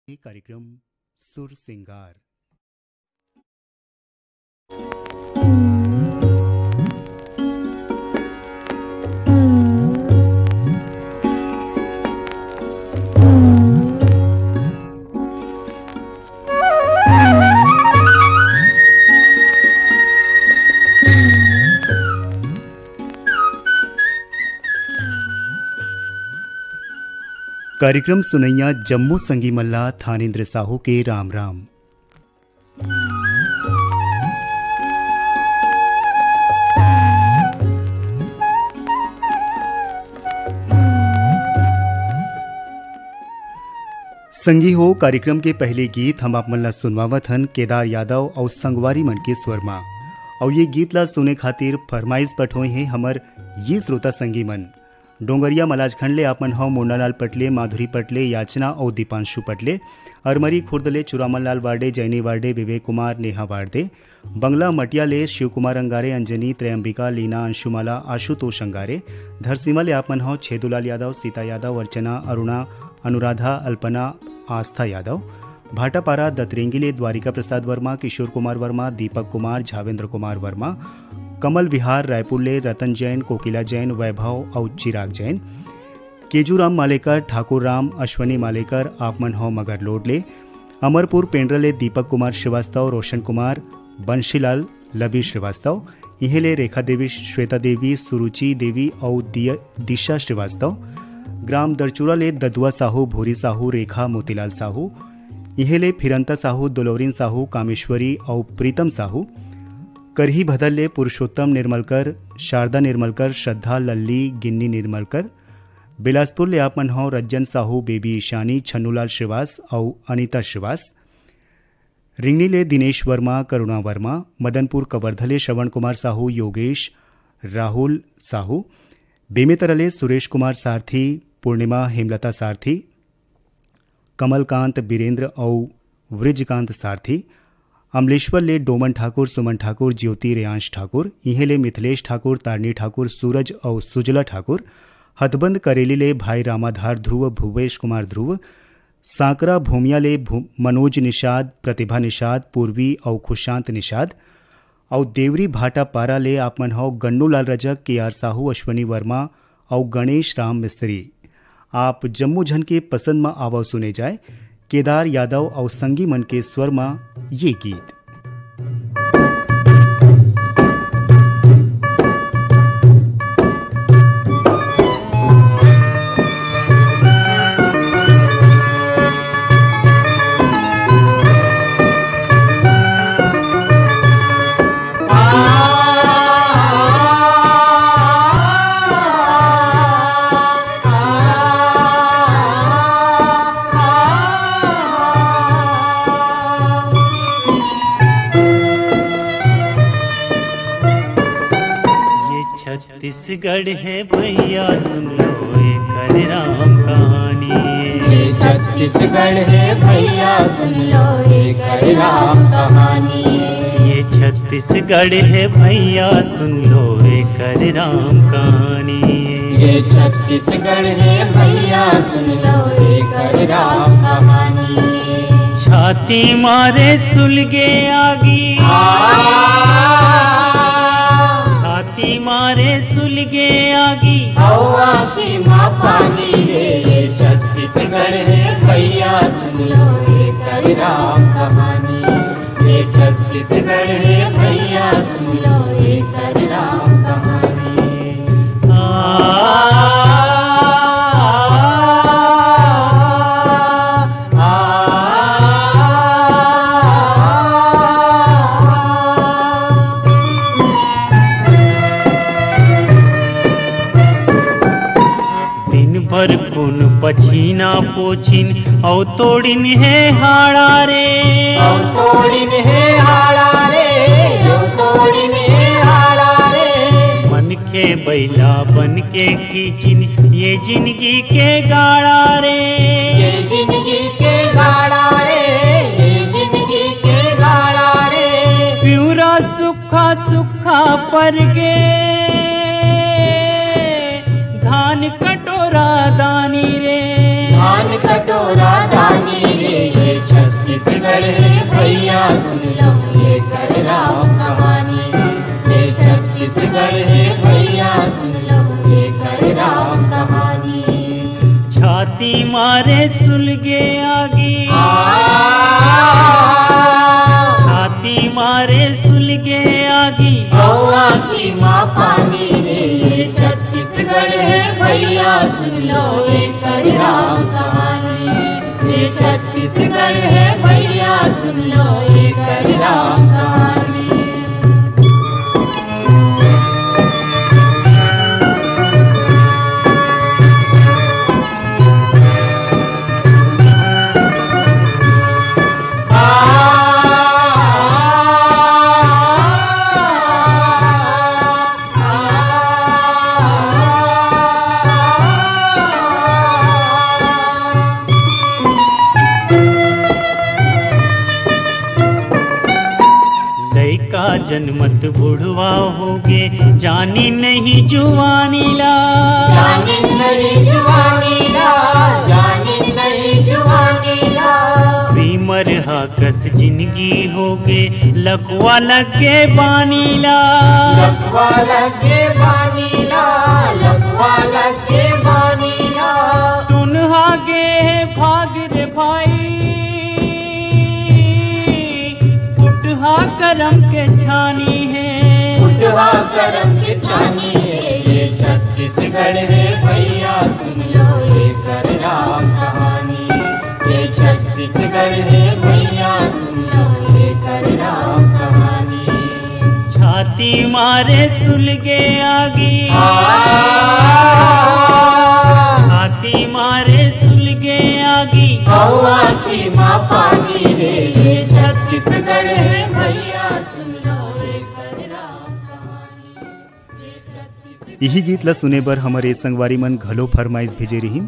ये कार्यक्रम सुर सिंगार। कार्यक्रम सुनैया जम्मू संगी मल्ला थानेंद्र साहू के राम राम। संगी हो कार्यक्रम के पहले गीत हम आप मन ला सुनवावत हन केदार यादव और संगवारी मन के स्वर मा। और ये गीत ला सुने खातिर फरमाइश पठोए हैं हमर ये श्रोता संगी मन। डोंगरिया मलाजखंड ले आपन हव मुन्नालाल पटले, माधुरी पटले, याचना और दीपांशु पटले, अरमरी खुर्दले चुरामन लाल वार्डे, जैनी वार्डे, विवेक कुमार, नेहा वार्डे, बंगला मटिया ले शिव कुमार अंगारे, अंजनी, त्रयंबिका, लीना, अंशुमाला, आशुतोष अंगारे, धरसीमा ले आपन हव छेदुलाल यादव, सीता यादव, अर्चना, अरुणा, अनुराधा, अल्पना, आस्था यादव, भाटापारा दतरेंगी ले द्वारिका प्रसाद वर्मा, किशोर कुमार वर्मा, दीपक कुमार, झावेंद्र कुमार वर्मा, कमल विहार रायपुर ले रतन जैन, कोकिला जैन, वैभव और चिराग जैन, केजूराम मालेकर, ठाकुर राम, अश्वनी मालेकर, आपमन हो मगर लोडले, अमरपुर पेंड्रा ले दीपक कुमार श्रीवास्तव, रोशन कुमार, बंशीलाल लबी श्रीवास्तव, इहेले रेखा देवी, श्वेता देवी, सुरुचि देवी और दिशा श्रीवास्तव, ग्राम दरचूरा ले ददुआ साहू, भूरी साहू, रेखा मोतीलाल साहू, इहेले फिरंता साहू, दुलोरिन साहू, कामेश्वरी और प्रीतम साहू, करही भदल्ले पुरुषोत्तम निर्मलकर, शारदा निर्मलकर, श्रद्धा लल्ली, गिन्नी निर्मलकर, बिलासपुर ले आपमन हो रज्जन साहू, बेबी ईशानी, छन्नूलाल श्रीवास और अनीता श्रीवास, रिंगनी ले दिनेश वर्मा, करुणा वर्मा, मदनपुर कवर्धले श्रवण कुमार साहू, योगेश, राहुल साहू, बेमेतरले सुरेश कुमार सारथी, पूर्णिमा हेमलता सारथी, कमलकांत बीरेंद्र और वृजकांत सारथी, अमलेश्वर ले डोमन ठाकुर, सुमन ठाकुर, ज्योति रेयांश ठाकुर, इहेले मिथिलेश ठाकुर, तारनी ठाकुर, सूरज और सुजला ठाकुर, हथबंद करेली ले भाई रामाधार ध्रुव, भुवेश कुमार ध्रुव, सांकरा भूमिया ले मनोज निषाद, प्रतिभा निषाद, पूर्वी और खुशांत निषाद, और देवरी भाटा पारा ले आपमन हो गन्नू लाल रजक, के आर साहू, अश्वनी वर्मा और गणेश राम मिस्त्री। आप जम्मू झन के पसंद में आवव सुने जाए केदार यादव और संगी मन के स्वर में ये गीत। छत्तीसगढ़ है भैया सुन लो एक राम कहानी। ये छत्तीसगढ़ है भैया सुन लो एक राम कहानी। ये छत्तीसगढ़ है भैया सुन लो एक राम कहानी। ये छत्तीसगढ़ है भैया सुन लो एक राम कहानी। छाती मारे सुलगे आगी, छाती मारे सुलगे आगी, आखी माँ पानी रे। ये छत्तीसगढ़ है भैया सुन लो एक राम कहानी। ये छत्तीसगढ़ है भैया सुन लो एक राम कहानी। पर कुन पछीना पोछिन औ तोड़िन है हाड़ा रे, औ तोड़िन है हाड़ा रे, औ तोड़िन है हाड़ा रे। मन के बैला बन के खींचिन ये जिंदगी के गाड़ा रे, ये जिंदगी के गाड़ा रे, ये जिंदगी के गाड़ा रे। प्यूरा सुखा सुखा पर गे धान कटोरा दानी रे, धान कटोरा दानी रे। सुन लो ये कर राम कहानी। ये छत्तीसगढ़ है भैया सुन लो ये कर राम कहानी। छाती मारे सुलगे आगी, छाती मारे सुलगे आगी, गौआ की माँ पानी रे। ये छत्तीसगढ़ है भैया सुन लो ये कर राम कहानी। ये छत्तीसगढ़ है भैया सुन लो ये कर राम कहानी। जनमत बुढ़वा होगे जानी नहीं जुवानी ला, जानी नहीं जुवानी ला, जानी नहीं जुवानी ला। बीमर हाकस जिंदगी होगे लकवा लगे बानी ला, लकवा लगे बानी ला, लकवा लगे बानी ला। तुन हागे भाग रे भाई उठहा करम के छानी है, उठहा करम के छानी है। ये छत्तीसगढ़ है भैया सुन लो ये कर राम कहानी। ये छत्तीसगढ़ है भैया सुन लो ये कर राम कहानी। छाती मारे सुलगे आगी, छाती मारे सुलगे आगी, गौआ की माँ पानी रे। ये छत्तीसगढ़ है भैया सुन लो ये कर राम कहानी। ये छत्तीसगढ़। यही गीत ला सुने बर हमारे संगवारी मन घलो फरमाइश भेजे रहीम।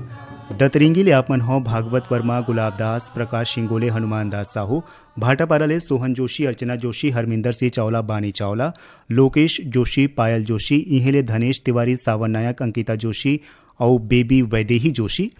दतरिंगी ले आप मन हो भागवत वर्मा, गुलाब दास, प्रकाश शिंगोले, हनुमान दास साहू, भाटापारा ले सोहन जोशी, अर्चना जोशी, हरमिंदर सिंह चावला, बानी चावला, लोकेश जोशी, पायल जोशी, इहेले धनेश तिवारी, सावन नायक, अंकिता जोशी और बेबी वैदेही जोशी।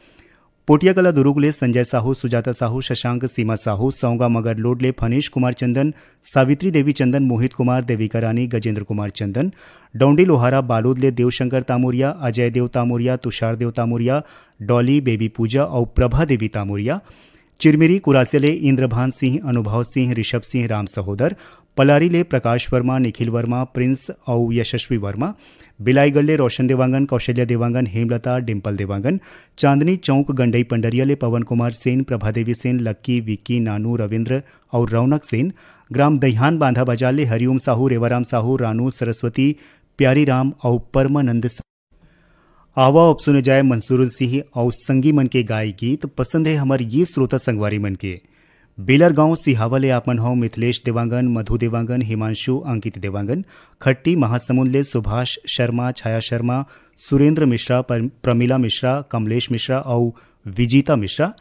पोटिया कला दुरुगले संजय साहू, सुजाता साहू, शशांक, सीमा साहू, सौंगा मगर लोडले फनीश कुमार चंदन, सावित्री देवी चंदन, मोहित कुमार, देविका रानी, गजेंद्र कुमार चंदन, डोंडी लोहारा बालोदले देवशंकर तामुरिया, अजय देव तामुरिया, तुषार देव तामुरिया, डॉली, बेबी पूजा और प्रभा देवी तामुरिया। चिरमिरी कुरासेले इंद्रभान सिंह, अनुभव सिंह, ऋषभ सिंह, राम सहोदर, पलारी ले प्रकाश वर्मा, निखिल वर्मा, प्रिंस और यशस्वी वर्मा। बिलाईगढ़ रोशन देवांगन, कौशल्या देवांगन, हेमलता, डिम्पल देवांगन। चांदनी चौक गंडई पंडरिया ले पवन कुमार सेन, प्रभादेवी सेन, लक्की, विक्की, नानू, रविंद्र और रौनक सेन। ग्राम दहियान बांधा बाजार ले हरिओम साहू, रेवाराम साहू, रानू, सरस्वती, प्यारी राम और परमानंद। आवा अब सुने जाए मंसूर सिंह और संगी मन के गाय गीत। पसंद है हमारे ये श्रोता संगवारी मन के। बेलर गांव सिहावले आपन हो मिथिलेश देवांगन, मधु देवांगन, हिमांशु, अंकित देवांगन। खट्टी महासमुंद ले सुभाष शर्मा, छाया शर्मा, सुरेंद्र मिश्रा, प्रमिला मिश्रा, कमलेश मिश्रा और विजीता मिश्रा।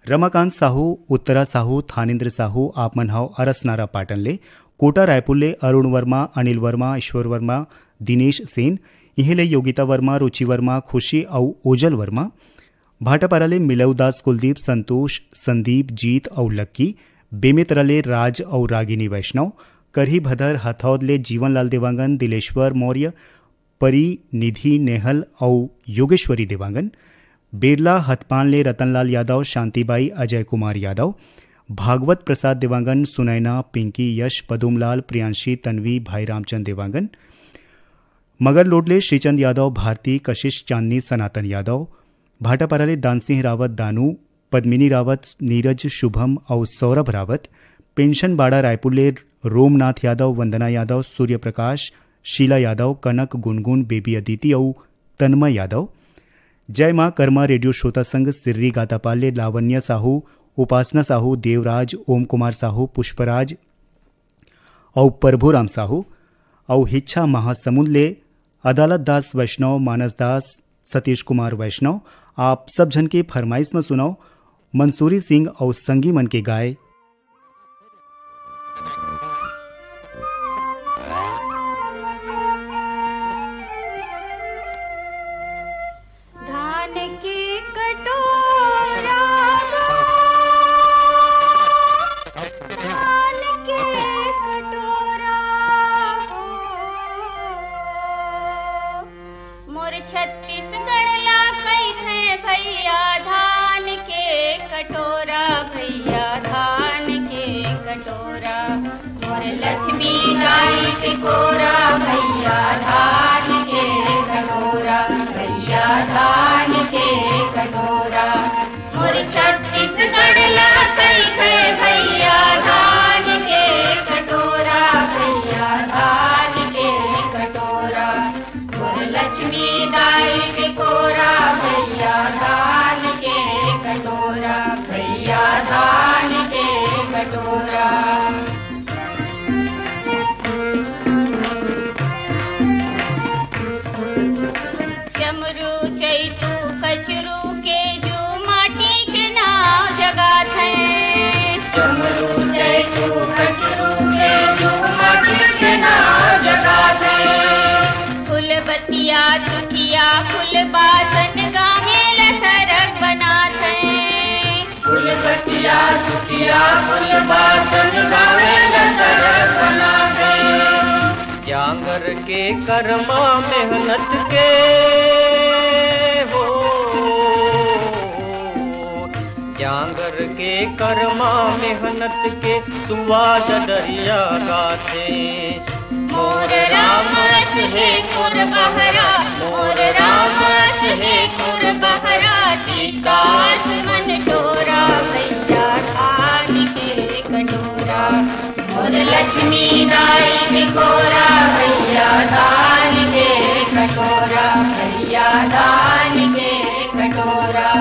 रमाकांत साहू, उत्तरा साहू, थानेन्द्र साहू आपमन हो अरसनारा पाटन ले। कोटा रायपुर ले अरुण वर्मा, अनिल वर्मा, ईश्वर वर्मा, दिनेश सेन। इहेले योगिता वर्मा, रुचि वर्मा, खुशी और ओजल वर्मा। भाटापाराले मिलवदास, कुलदीप, संतोष, संदीप, जीत और लक्की। बेमेतराले राज और रागिनी वैष्णव। करही भदर हथौदले जीवनलाल देवांगन, दिलेश्वर मौर्य, परी, निधि, नेहल और योगेश्वरी देवांगन। बेरला हथपान ले रतनलाल यादव, शांतिबाई, अजय कुमार यादव। भागवत प्रसाद देवांगन, सुनैना, पिंकी, यश, पदुमलाल, प्रियांशी, तन्वी, भाई रामचंद देवांगन। मगर लोडले श्रीचंद यादव, भारती, कशिश, चांदनी, सनातन यादव। भाटापाराले दानसिंह रावत, दानू, पद्मिनी रावत, नीरज, शुभम और सौरभ रावत। पेंशन बाड़ा रायपुर ले रोमनाथ यादव, वंदना यादव, सूर्य प्रकाश, शीला यादव, कनक, गुनगुन, बेबी अदिति और तन्मय यादव। जय मां कर्मा रेडियो श्रोता संघ सिर्री गातापाल ले लावण्य साहू, उपासना साहू, देवराज, ओम कुमार साहू, पुष्पराज और प्रभुराम साहू। और हिच्छा महासमुंद ले अदालत दास वैष्णव, मानस दास, सतीश कुमार वैष्णव। आप सब जन के फरमाइश में सुनाओ मंसूरी सिंह और संगी मन के गाय। धान की कटोरा, दाल भैया धान के कटोरा, मोर लक्ष्मी दाई के कोरा भैया धान के कटोरा, भैया धान के कटोरा, मोर छत्तीसगढ़ ला कैसे भैया धान के कटोरा, भैया धान के कटोरा, मोर लक्ष्मी दाई के कोरा भैया धान के कटोरा, भैया धान के कटोरा। चमरू चैतू कचरू के जो माटी के नाव जगात है, चमरू चैतू कचरू के जो माटी के नाव जगात है, फूल बतिया तुखिया फूल बासन गावे लसरक बनात है, फूल बतिया तुखिया फूल बासन गावे लसरक बनात है। जांगर के कर्मा मेहनत के हो, जांगर के कर्मा मेहनत के सुवाद दरिया गाते, मोर रामत है कुर बहरा, मोर रामत है कुर बहरा, टीकास मन डोरा भैया धान के कटोरा, मोर लक्ष्मी दाई के कोरा भैया धान के कटोरा, भैया धान के कटोरा,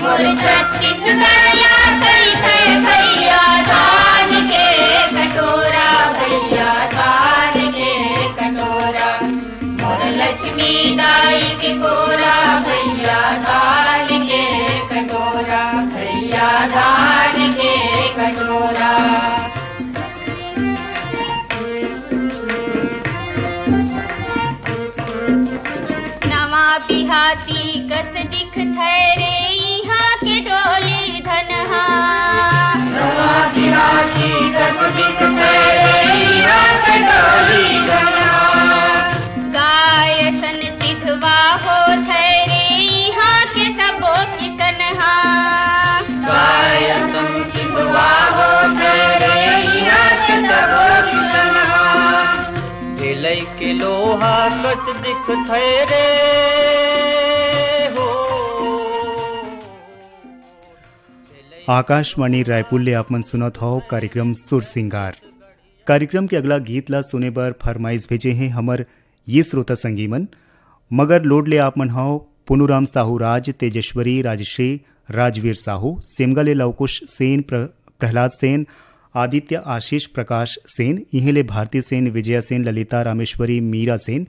मोर छत्तीसगढ़ ला कैसे भैया धान के कटोरा, भैया धान के कटोरा, मोर लक्ष्मी दाई के कोरा भैया धान के कटोरा, भैया धान के कटोरा। नवा बिहाती कस दिख ठहरे यहाँ के डोली धनहा, नवा बिहाती कस दिख ठहरे यहाँ के डोली धनहा, गाय सन सिधवा हो ठहरे यहाँ के तबो की तनहा, गाय सन सिधवा हो ठहरे यहाँ के तबो की तनहा, ढिलई के लोहा कच दिख थैरे हो। आकाशवाणी रायपुर ले आप मन सुनत हो कार्यक्रम सुर सिंगार। कार्यक्रम के अगला गीत ला सुने बर फरमाइश भेजे हैं हमर ये श्रोता संगीमन। मगर लोड ले आप मन हो पुनुराम साहू राज, तेजस्वरी राजश्री, राजवीर साहू, सिमगले लवकुश सेन, प्रहलाद सेन, आदित्य आशीष प्रकाश सेन, इहेले भारती सेन, विजया सेन, ललिता रामेश्वरी, मीरा सेन,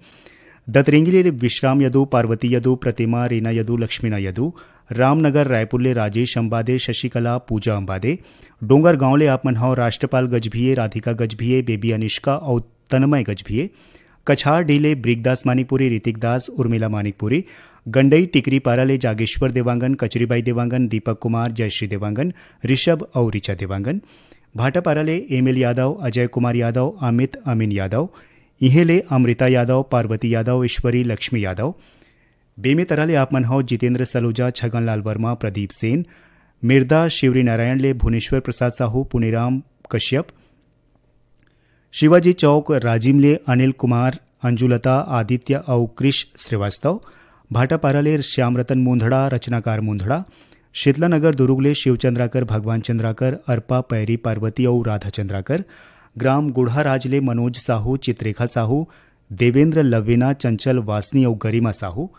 दतरेंगीले विश्राम यदु, पार्वती यदु, प्रतिमा रीना यदु, लक्ष्मीना यदु, रामनगर रायपुरले राजेश अंबादे, शशिकला पूजा अंबादे, डोंगर गांवले आप मन हो राष्ट्रपाल गजभिये, राधिका गजभिये, बेबी अनिष्का और तन्मय गजभिये, कछार ढीले ब्रिकदास मानिकपुरी, ऋतिक दास, उर्मिला मानिकपुरी, गंडई टिकरी पाराले जागेश्वर देवांगन, कचरीबाई देवांगन, दीपक कुमार, जयश्री देवांगन, ऋषभ और ऋचा देवांगन, भाटापाराले एमएल यादव, अजय कुमार यादव, अमित अमीन यादव, इहेले अमृता यादव, पार्वती यादव, ईश्वरी लक्ष्मी यादव, बेमे तराले आप मन हो जितेंद्र सलूजा, छगनलाल वर्मा, प्रदीप सेन, मिर्दा शिवरी नारायण ले भुवनेश्वर प्रसाद साहू, पुनेराम कश्यप, शिवाजी चौक राजिमले अनिल कुमार, अंजुलता, आदित्य और कृष श्रीवास्तव, भाटापाराले श्याम रतन मुंधड़ा, रचनाकार मुंधड़ा, शीतलानगर दुरुगले शिवचंद्राकर, भगवान चंद्राकर, अर्पा पैरी, पार्वती और राधा चंद्राकर, ग्राम गुढ़ाराजले मनोज साहू, चित्रेखा साहू, देवेंद्र लवेना, चंचल वासनी और गरिमा साहू,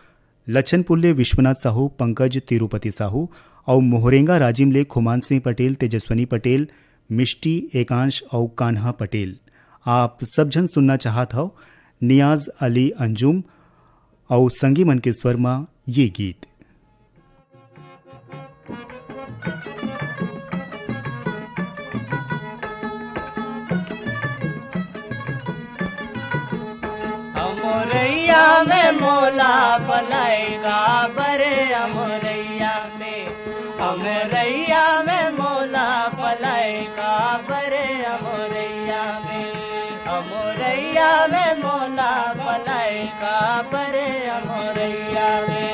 लच्छनपुल्ले विश्वनाथ साहू, पंकज तिरुपति साहू और मोहरेंगा राजिमले खुमान सिंह पटेल, तेजस्वनी पटेल, मिष्टी एकांश और कान्हा पटेल। आप सब जन सुनना चाहत हो नियाज अली अंजुम और संगी मन के स्वर में ये गीत। अमरैया में मोला पलाएगा बरे, अमरैया में, अमरैया में मोला पलाएगा बरे, अमरैया में, अमरैया में मोला पलाएगा बरे, अमरैया में।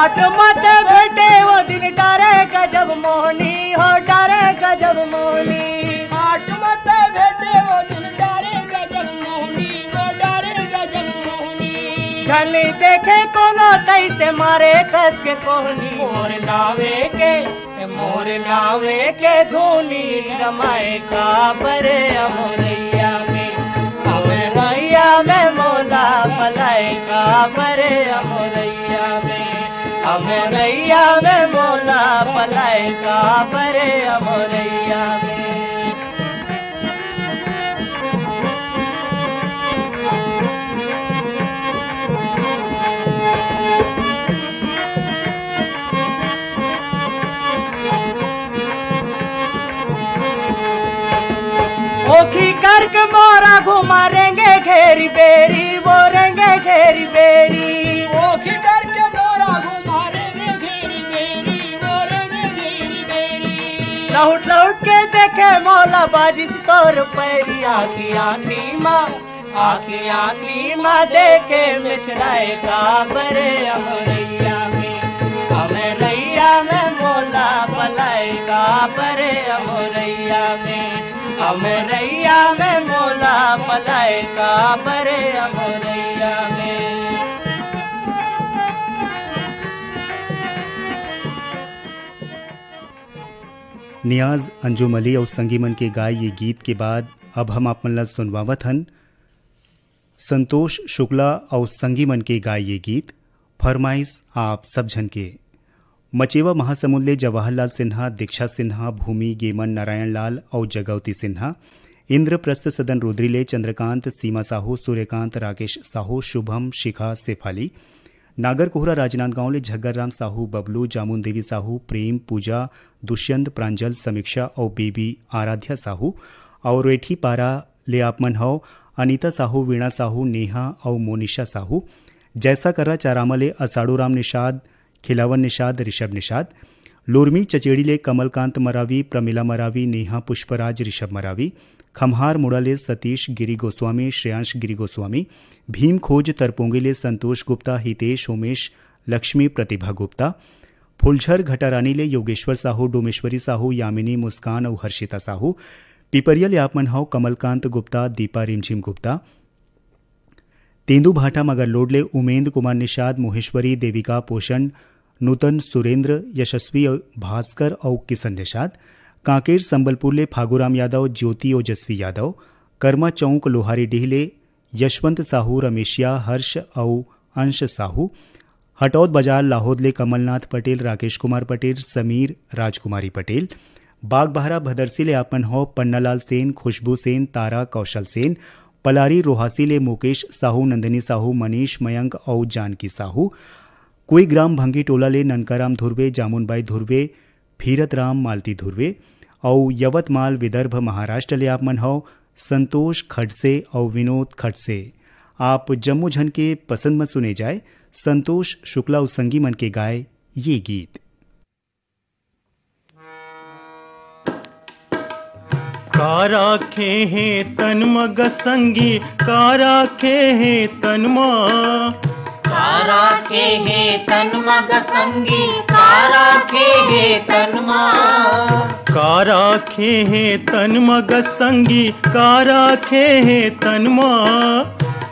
आठ मत भेटे वो दिन डरे गजब मोहनी हो डरे गजब मोहनी। आठ मत भेटे वो दिन डरे गजब मोहनी हो डरे गजब मोहनी। झली देखे कोनो तैसे मारे कस के कोहनी। मोर नावे के धूनी रमाए का बरे अमोरैया में। अमोरैया में मोला पलाए का बरे अमोरैया में। अमोरैया में मोला पलाए का बरे अमोरैया में। ओखी करके मोरा घुमारेंगे घेरी बेरी वो रेंगे घेरी बेरी। ओखी करके मोरा घुमारेंगे घेरी बेरी वो रेंगे घेरी बेरी। लौट लौट के देखे मौला बाजी तोर पैरी। आखी आखी माँ देखे मिछराए का बरे अमरैया में। अमरैया में मौला पलाए का बरे अमरैया में। अमरैया में मोला पलाए का बरे अमरैया में। नियाज अंजुम अली और संगीमन के गाय ये गीत के बाद अब हम आप मन ला सुनवावत हन संतोष शुक्ला और संगीमन के गाय ये गीत फरमाइश आप सब झन के। मचेवा महासमुंद ले जवाहरलाल सिन्हा, दीक्षा सिन्हा, भूमि गेमन, नारायण लाल और जगवती सिन्हा, इंद्रप्रस्थ सदन रुद्रिले, चंद्रकांत, सीमा साहू, सूर्यकांत, राकेश साहू, शुभम, शिखा सेफाली, नागर कोहरा राजनांदगांव ले झग्गर राम साहू, बबलू, जामुन देवी साहू, प्रेम, पूजा, दुष्यंत, प्रांजल, समीक्षा और बेबी आराध्या साहू और रेठी पारा ले आपमन हौ अनीता साहू, वीणा साहू, नेहा और मोनिशा साहू, जैसा करा चारामा ले असाड़ू राम निषाद, खिलावन निषाद, ऋषभ निषाद, लोरमी चचेड़ी ले कमलकांत मरावी, प्रमिला मरावी, नेहा पुष्पराज, ऋषभ मरावी, खम्हार मुड़ाले सतीश गिरी गोस्वामी, श्रेयांश गिरी गोस्वामी, भीम खोज तरपोंगे ले संतोष गुप्ता, हितेश, उमेश, लक्ष्मी, प्रतिभा गुप्ता, फुलझर घटारानी ले योगेश्वर साहू, डोमेश्वरी साहू, यामिनी, मुस्कान और हर्षिता साहू, पिपरिया ले आपमन हौ कमलकांत गुप्ता, दीपा रिमझिम गुप्ता, तेंदू भाटा मगर लोडले उमेंद्र कुमार निषाद, मोहेश्वरी, देविका, पोषण, नूतन, सुरेंद्र, यशस्वी, भास्कर और किशन निषाद, कांकेर संबलपुर ले फागूराम यादव, ज्योति ओजस्वी यादव, कर्मा चौक लोहारी डीहले यशवंत साहू, रमेशिया, हर्ष और अंश साहू, हटौद बाजार लाहौद ले कमलनाथ पटेल, राकेश कुमार पटेल, समीर, राजकुमारी पटेल, बागबहरा भदरसी ले आपन हो पन्नालाल सेन, खुशबू सेन, तारा, कौशल सेन, पलारी रोहासी ले मुकेश साहू, नंदिनी साहू, मनीष, मयंक और जानकी साहू, कोई ग्राम भंगी टोला ले ननकाराम धुर्वे, जामुनबाई धुर्वे, फीरत राम, मालती धुर्वे और यवतमाल विदर्भ महाराष्ट्र ले आप मन हो संतोष खड़से और विनोद खड़से। आप जम्मू झन के पसंद में सुने जाए संतोष शुक्ला और संगी मन के गाए ये गीत। काराखे हे तन मग संगी, काराखे हे तन मा, काराखे हे तन मग संगी, काराखे हे तन मा, काराखे हे तन मग संगी, काराखे हे तन मा,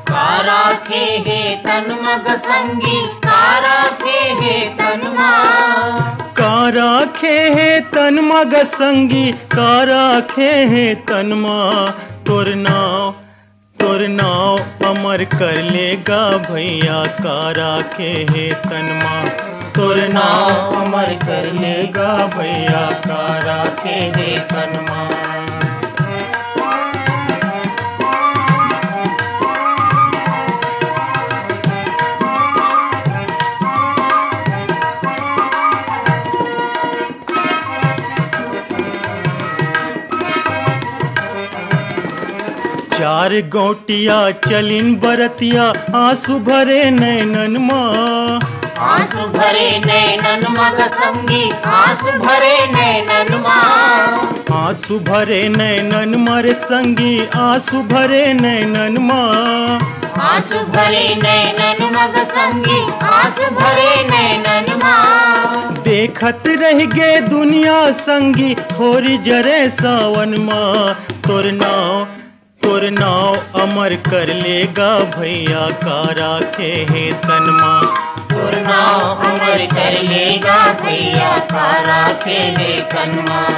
काराखे हे तन मग संगी, काराखे हे तन मा, काराखे हे तन मग संगी, काराखे हे तन मा, तोर नाव अमर कर लेगा भैया, काराखे हे तन मा, तोर नाव अमर कर लेगा भैया, काराखे हे तन मा। चार गोटिया चलिन बरतिया, आंसू भरे नैनन माँ, आंसू भरे नैनन मग संगी, आंसू भरे नैनन माँ, आंसू भरे नैनन मर संगी आंसू भरे नैनन माँ आंसू भरे नैनन मग संगी आंसू भरे नैनन माँ देखत रह गे दुनिया संगी थोड़ी जरे सावन माँ तोर नाव अमर कर लेगा भैया का राखे है तन माँ तोर नाव अमर कर लेगा भैया का राखे है तन माँ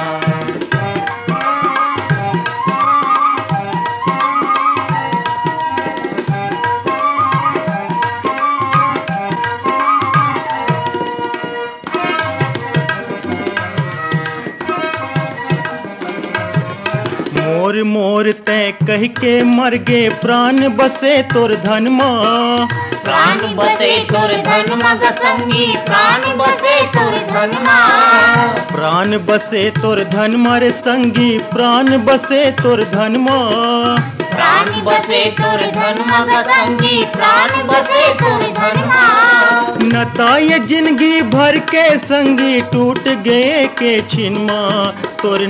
मोर मोर तय कह के मर गे प्राण बसे तोर धन माँ प्राण बसे तोर धन मग संगी प्राण बसे तोर धन माँ प्राण बसे तोर धन मारे संगी प्राण बसे तोर धन माँ प्राण बसे तोर धन मग संगी प्राण बसे तोर धन माँ नता ये जिंदगी भर के संगी टूट गए के छिन माँ तोर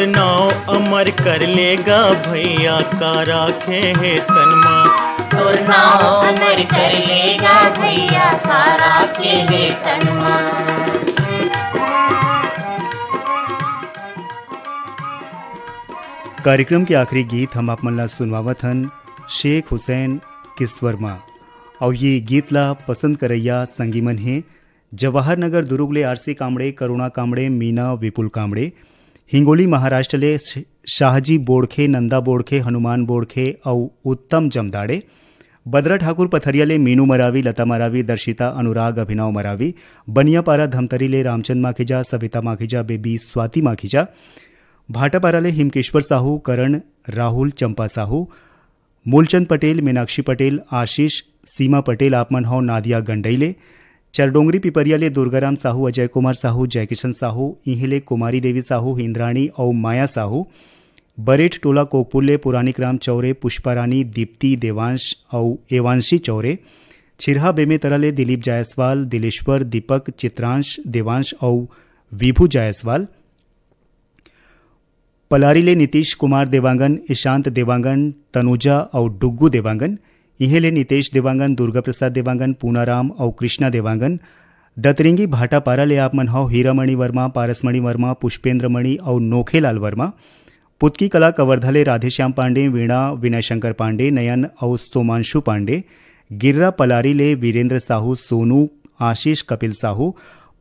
नाव अमर कर लेगा भैया का राखे है तन माँ तोर नाव अमर कर लेगा भैया का राखे है तन माँ कार्यक्रम के आखिरी गीत हम आप मन ला सुनवावत हन शेख हुसैन किस्वर माँ और ये गीत ला पसंद करैया संगीमन है जवाहर नगर दुर्ग ले आरसी कामड़े करुणा कामड़े मीना विपुल कामड़े हिंगोली महाराष्ट्र ले शाहजी बोड़खे नंदा बोड़खे हनुमान बोड़खे और उत्तम जमदाड़े बदरा ठाकुर पथरिया ले मीनू मरावी लता मरावी दर्शिता अनुराग अभिनव मरावी बनियापारा धमतरी ले रामचंद माखीजा सविता माखीजा बेबी स्वाति माखीजा भाटापारा ले हिमकेश्वर साहू करण राहुल चंपा साहू मूलचंद पटेल मीनाक्षी पटेल आशीष सीमा पटेल आपमन हो नादिया गंडईले चरडोंगरी पिपरिया ले दुर्गाराम साहू अजय कुमार साहू जयकिशन साहू इहिले कुमारी देवी साहू इंद्राणी और माया साहू बरेठ टोला कोकपुल ले पुरानी राम चौरे पुष्पारानी दीप्ति देवांश और एवांशी चौरे छिरहा बेमेतरा ले दिलीप जायसवाल दिलेश्वर दीपक चित्रांश देवांश और विभू जायसवाल पलारी ले नीतीश कुमार देवांगन ईशांत देवांगन तनुजा और डुग्गू देवांगन इहेले नितेश देवांगन दुर्गा प्रसाद देवांगन पूनाराम और कृष्णा देवांगन दतरिंगी भाटापारा ले आपमन हो हीरामणि वर्मा पारसमणि वर्मा पुष्पेंद्र मणि और नोखेलाल वर्मा पुतकी कला कवर्धले राधेश्याम पांडे वीणा विनय शंकर पांडे नयन और सोमांशु पांडे गिर्रा पलारी ले वीरेंद्र साहू सोनू आशीष कपिल साहू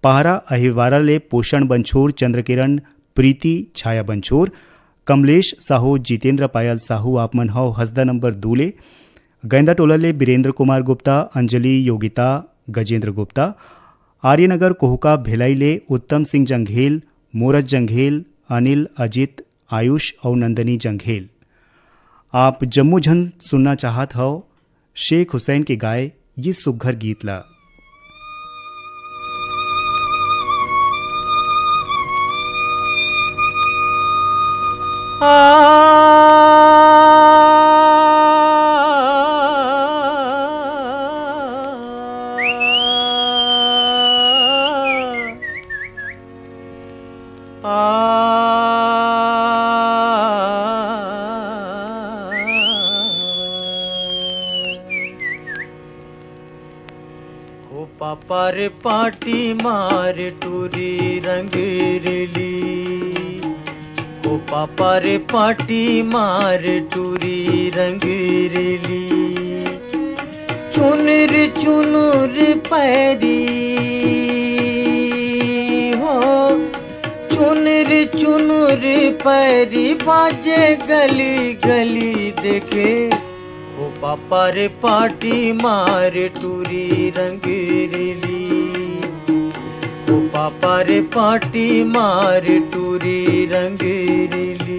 पहारा अहिवारा ले पोषण बंछोर चंद्रकिरण प्रीति छाया बंछोर कमलेश साहू जितेंद्र पायल साहू आपमन हो हसदा नंबर दूले गैंदा टोला ले बीरेंद्र कुमार गुप्ता अंजलि योगिता गजेंद्र गुप्ता आर्यनगर कोहका भिलाई ले उत्तम सिंह जंघेल मोरज जंघेल अनिल अजित आयुष और नंदनी जंघेल। आप जम्मू झन सुनना चाहत हो शेख हुसैन के गाए ये सुघर गीत ला। पापा रे पाटी मार टूरी रंग रेली ओ पापा रे पाटी मार टूरी रंग रेली चुनर चुनर पैरी हो चुनर चुनर पैरी बाजे गली गली देखे ओ पापा रे पाटी मार टूरी रंग रेली ओ पापा रे पाटी मार टूरी रंग रेली।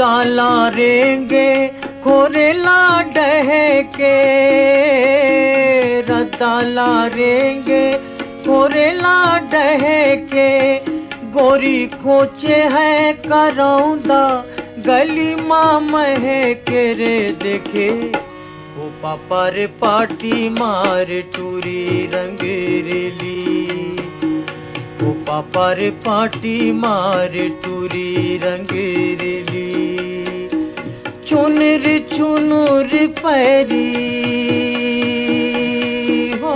रदाला रेंगे खोरेला डह के, रदाला रेंगे खोरेला डह के, गोरी खोचे है करौंदा गली माँ मह के रे देखे, ओ पापा रे पाटी मार टूरी रंगरेली, ओ पापा रे पाटी मार टूरी रंगरेली, चुनर चुनर पैरी हो,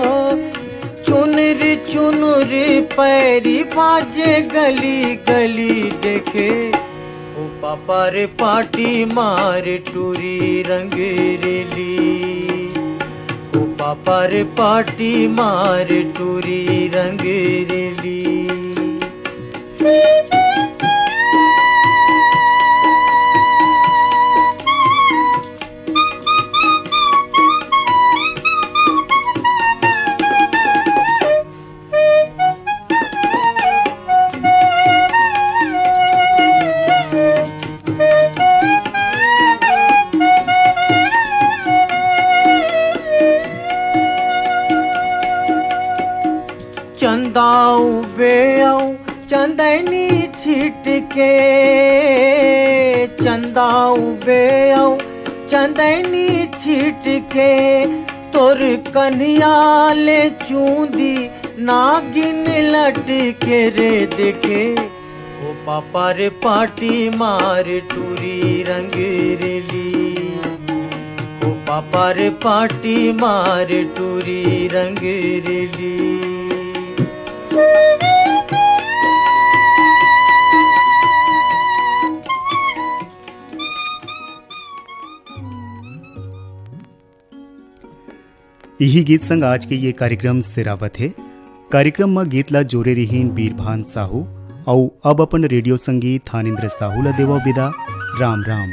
चुनर चुनर पैरी बाजे गली गली देखे, ओ पापा रे पाटी मार टूरी रंगरेली, ओ पापा रे पाटी मार टूरी रंगरेली। चंदाऊ बेऊ चंदनी छिट के, चंदाऊ बेऊ चंदनी छिट के, तोर कन्हैया ले चूंदी नागिन लट के रे देखे, ओ पापा रे पाटी मार टूरी रंगरेली, ओ पापा रे पाटी मार टूरी रंगरेली। यही गीत संग आज के ये कार्यक्रम सिरावत है। कार्यक्रम में गीत ला जोरे रहीन बीरभान साहू और अब अपन रेडियो संगीत थानेन्द्र साहू ला देवा विदा। राम राम।